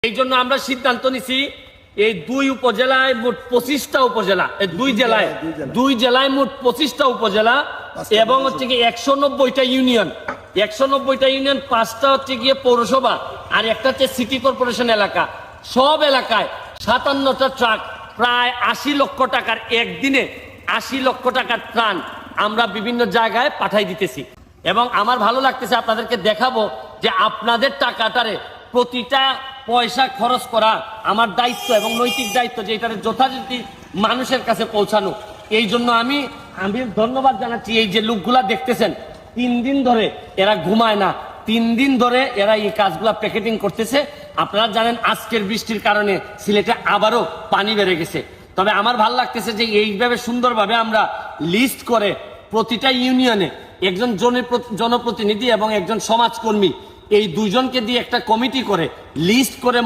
এই জন্য আমরা সিদ্ধান্ত নিছি এই দুই উপজেলায় মোট 25টা উপজেলা, দুই জেলায় মোট 25টা উপজেলা এবং হচ্ছে কি 190টা ইউনিয়ন, 190টা ইউনিয়ন, 5টা হচ্ছে গিয়ে পৌরসভা আর একটা হচ্ছে সিটি কর্পোরেশন এলাকা। সব এলাকায় 57টা ট্রাক, প্রায় 80 লক্ষ টাকার, একদিনে 80 লক্ষ টাকার ত্রাণ আমরা বিভিন্ন জায়গায় পাঠাই দিতেছি। এবং আমার ভালো লাগতেছে, আপনাদেরকে দেখাবো যে আপনাদের টাকাটারে প্রতিটা পয়সা খরচ করা আমার দায়িত্ব এবং নৈতিক দায়িত্ব যে এটার যথারীতি মানুষের কাছে পৌঁছানো। এই জন্য আমি ধন্যবাদ জানাচ্ছি। এই যে লোকগুলা দেখতেছেন 3 দিন ধরে এরা ঘুমায় না, 3 দিন ধরে এরা এই কাজগুলা প্যাকেটিং করতেছে। আপনারা জানেন আজকের বৃষ্টির কারণে সিলেটে আবারও পানি বেড়ে গেছে। তবে আমার ভালো লাগতেছে যে এইভাবে সুন্দরভাবে আমরা লিস্ট করে প্রতিটা ইউনিয়নে একজন জনপ্রতিনিধি এবং একজন সমাজকর্মী, এই দুইজনকে দিয়ে একটা কমিটি করে লিস্ট করে